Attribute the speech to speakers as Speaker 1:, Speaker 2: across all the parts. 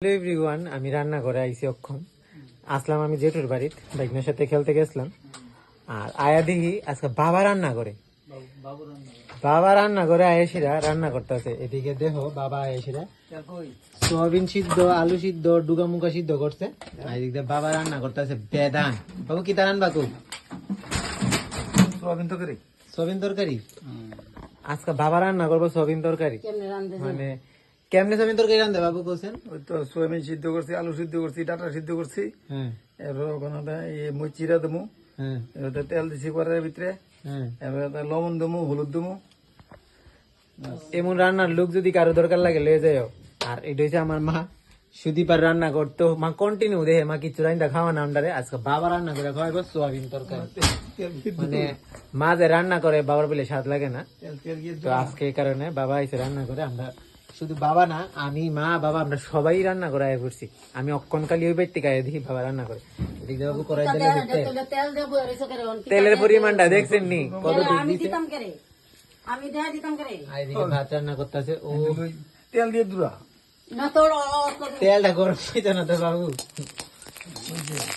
Speaker 1: Hello everyone, আমি রান্না করে আইসি অক্ষম আসলাম। আমি জেঠুর বাড়ির বাইকনের সাথে খেলতে গেছিলাম, আর আয়া দেখি আজকে বাবা রান্না করে। বাবা রান্না করে আয়েসিরা রান্না করতেছে। এদিকে দেখো বাবা আয়েসিরা সোয়াবিন সিদ্ধ, আলু সিদ্ধ, ডুগা মুগা সিদ্ধ করছে। আর এদিক দিয়ে বাবা রান্না করতেছে বেদান। বাবু কি তারান বাকু? সোয়াবিন তরকারি। আজকে বাবা রান্না করবো সোয়াবিন তরকারি। মানে কেমনে সোয়াবিন তরকারি রান্ধে বাবু কোসেন?
Speaker 2: ওই তো সোয়াবিন সিদ্ধ করছি, আলু সিদ্ধ করছি, ডাটা সিদ্ধ করছি, এরপর ওখানে মই চিরা দেবো, এবার তেল দিছি কড়াইয়ের ভিতরে, এবার লবণ দেবো, হলুদ দেবো।
Speaker 1: এমন রান্নার লোক যদি কারো দরকার লাগে লয়ে যাও। আর এটা হচ্ছে আমার মা সুদীপার রান্না করতো। মা কন্টিনিউ দেখে মা কিছু রান্না খাওয়া নামটারে আজকে বাবা রান্না করে খাওয়াইবো সোয়াবিন তরকারি। মানে মা যে রান্না করে বাবার বলে স্বাদ লাগে না, তো আজকে এই কারণে বাবা এসে রান্না করে। আমরা শুধু বাবা না, আমি মা বাবা আমরা সবাই রান্না করে আয় করছি। আমি অক্ষণকালী ওই ব্যক্তি গায়ে দেখি বাবা রান্না করে। এদিকে বাবু করাই দিলে তেলের পরিমাণটা দেখছেন নি কতটুকু দিছে। এদিকে ভাত রান্না করতেছে ও,
Speaker 2: তেল দিয়ে দুরা
Speaker 1: তেলটা গরম হয়েছে না তো বাবু?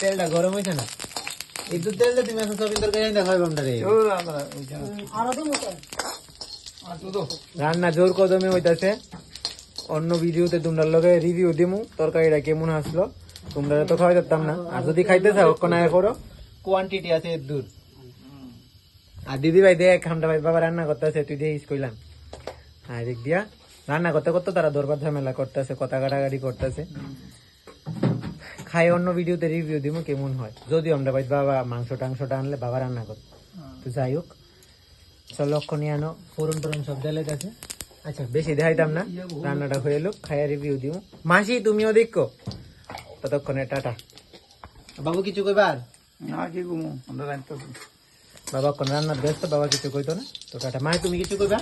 Speaker 1: তেলটা গরম হয়েছে না? একটু তেল দিয়ে তুমি এখন সোয়াবিন তরকারি দেখাই বামটা রে। রান্না জোর কদমে হইতাছে। অন্য ভিডিওতে তোমরা লগে রিভিউ দিমু তরকারিটা কেমন আসলো। তোমরা তো খাওয়াই দিতাম না, আর যদি খাইতে চাও কোন আয় করো, কোয়ান্টিটি আছে এর দূর। আর দিদি ভাই দেখ খামটা ভাই বাবা রান্না করতেছে, তুই দেখিস কইলাম। আর এদিক দিয়া রান্না করতে করতে তারা দরবার ঝামেলা করতেছে, কথা কাটাকাটি করতেছে। খাই অন্য ভিডিওতে রিভিউ দিব কেমন হয়। যদিও আমরা ভাই বাবা মাংস টাংসটা আনলে বাবা রান্না করে। তো যাই হোক, সব লক্ষ্য নিয়ে আনো, ফোরন টোরন সব দেলে গেছে। আচ্ছা বেশি দেখাইতাম না, রান্নাটা হয়ে এলো, খাইয়া রিভিউ দিব। মাসি তুমিও দেখো, ততক্ষণে টাটা। বাবু কিছু কইবার?
Speaker 2: না কি কমু, আমরা রান্না
Speaker 1: বাবা কোন রান্নার ব্যস্ত, বাবা কিছু কইতো না তো টাটা। মা তুমি কিছু কইবা?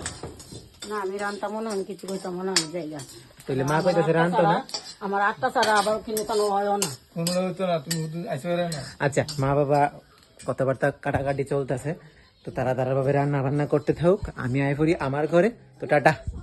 Speaker 3: না আমি রান্তা মনে হয় কিছু কইতাম মনে হয় জায়গা।
Speaker 1: তাহলে মা কইতেছে রান্তো না।
Speaker 3: আমার 8টা ছাড়া আবার কিন্তু কোনো হয় না।
Speaker 2: কোনো হইতো না, তুমি আইসো না।
Speaker 1: আচ্ছা মা বাবা কথাবার্তা কাটাকাটি চলতেছে, তো তারা ভাবে রান্না বান্না করতে থাকুক, আমি আয় পড়ি আমার ঘরে। তো টাটা।